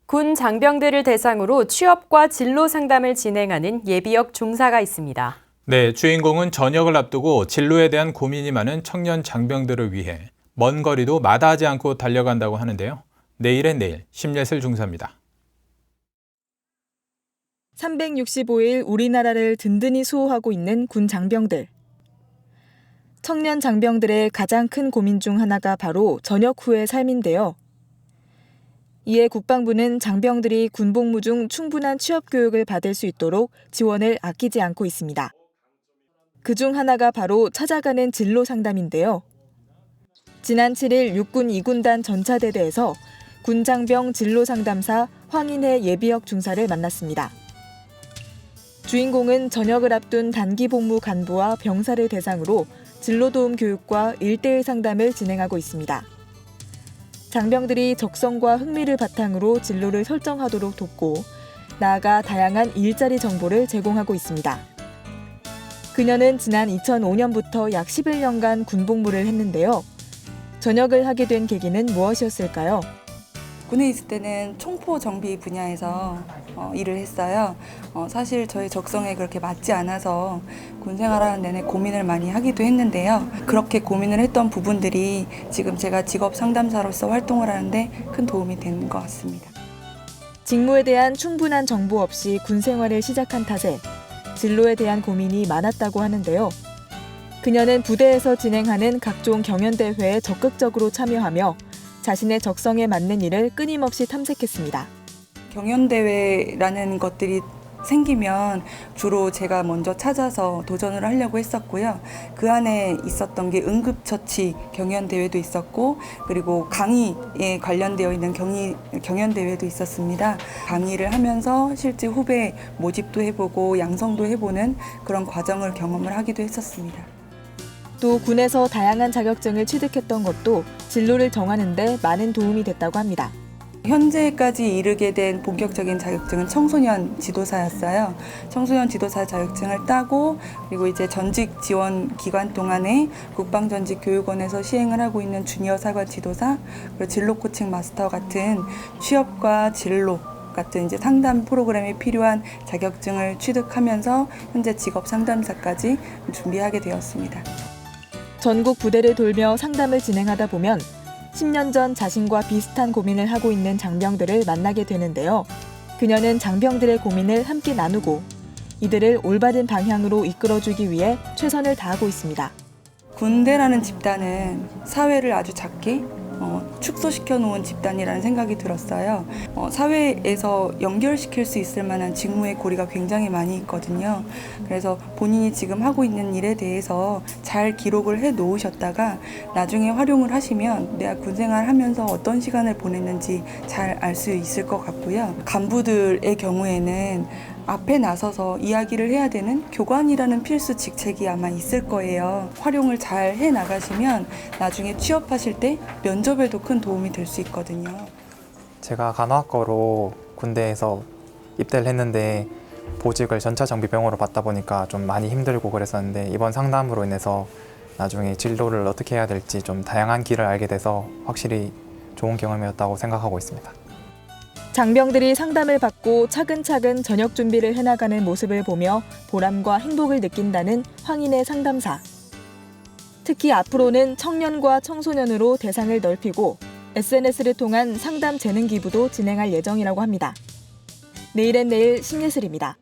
군 장병들을 대상으로 취업과 진로 상담을 진행하는 예비역 중사가 있습니다. 네, 주인공은 전역을 앞두고 진로에 대한 고민이 많은 청년 장병들을 위해 먼 거리도 마다하지 않고 달려간다고 하는데요. 내일의 내일, 심예슬 중사입니다. 365일 우리나라를 든든히 수호하고 있는 군 장병들. 청년 장병들의 가장 큰 고민 중 하나가 바로 전역 후의 삶인데요. 이에 국방부는 장병들이 군복무 중 충분한 취업 교육을 받을 수 있도록 지원을 아끼지 않고 있습니다. 그중 하나가 바로 찾아가는 진로 상담인데요. 지난 7일 육군 2군단 전차대대에서 군장병 진로 상담사 황인혜 예비역 중사를 만났습니다. 주인공은 전역을 앞둔 단기 복무 간부와 병사를 대상으로 진로 도움 교육과 1:1 상담을 진행하고 있습니다. 장병들이 적성과 흥미를 바탕으로 진로를 설정하도록 돕고 나아가 다양한 일자리 정보를 제공하고 있습니다. 그녀는 지난 2005년부터 약 11년간 군복무를 했는데요. 전역을 하게 된 계기는 무엇이었을까요? 군에 있을 때는 총포 정비 분야에서 일을 했어요. 사실 저의 적성에 그렇게 맞지 않아서 군 생활하는 내내 고민을 많이 하기도 했는데요. 그렇게 고민을 했던 부분들이 지금 제가 직업 상담사로서 활동을 하는데 큰 도움이 되는 것 같습니다. 직무에 대한 충분한 정보 없이 군 생활을 시작한 탓에 진로에 대한 고민이 많았다고 하는데요. 그녀는 부대에서 진행하는 각종 경연대회에 적극적으로 참여하며 자신의 적성에 맞는 일을 끊임없이 탐색했습니다. 경연대회라는 것들이 생기면 주로 제가 먼저 찾아서 도전을 하려고 했었고요. 그 안에 있었던 게 응급처치 경연대회도 있었고 그리고 강의에 관련되어 있는 경연대회도 있었습니다. 강의를 하면서 실제 후배 모집도 해보고 양성도 해보는 그런 과정을 경험을 하기도 했었습니다. 또 군에서 다양한 자격증을 취득했던 것도 진로를 정하는 데 많은 도움이 됐다고 합니다. 현재까지 이르게 된 본격적인 자격증은 청소년 지도사였어요. 청소년 지도사 자격증을 따고 그리고 이제 전직 지원 기간 동안에 국방전직교육원에서 시행을 하고 있는 주니어 사관 지도사, 그리고 진로 코칭 마스터 같은 취업과 진로 같은 이제 상담 프로그램에 필요한 자격증을 취득하면서 현재 직업 상담사까지 준비하게 되었습니다. 전국 부대를 돌며 상담을 진행하다 보면 10년 전 자신과 비슷한 고민을 하고 있는 장병들을 만나게 되는데요. 그녀는 장병들의 고민을 함께 나누고 이들을 올바른 방향으로 이끌어주기 위해 최선을 다하고 있습니다. 군대라는 집단은 사회를 아주 작게 축소시켜 놓은 집단이라는 생각이 들었어요. 사회에서 연결시킬 수 있을 만한 직무의 고리가 굉장히 많이 있거든요. 그래서 본인이 지금 하고 있는 일에 대해서 잘 기록을 해 놓으셨다가 나중에 활용을 하시면 내가 군생활 하면서 어떤 시간을 보냈는지 잘 알 수 있을 것 같고요. 간부들의 경우에는 앞에 나서서 이야기를 해야 되는 교관이라는 필수 직책이 아마 있을 거예요. 활용을 잘 해나가시면 나중에 취업하실 때 면접에도 큰 도움이 될 수 있거든요. 제가 간호학과로 군대에서 입대를 했는데 보직을 전차정비병으로 받다 보니까 좀 많이 힘들고 그랬었는데 이번 상담으로 인해서 나중에 진로를 어떻게 해야 될지 좀 다양한 길을 알게 돼서 확실히 좋은 경험이었다고 생각하고 있습니다. 장병들이 상담을 받고 차근차근 전역 준비를 해나가는 모습을 보며 보람과 행복을 느낀다는 황인혜 상담사. 특히 앞으로는 청년과 청소년으로 대상을 넓히고 SNS를 통한 상담 재능 기부도 진행할 예정이라고 합니다. 내일은 내일 신예슬입니다.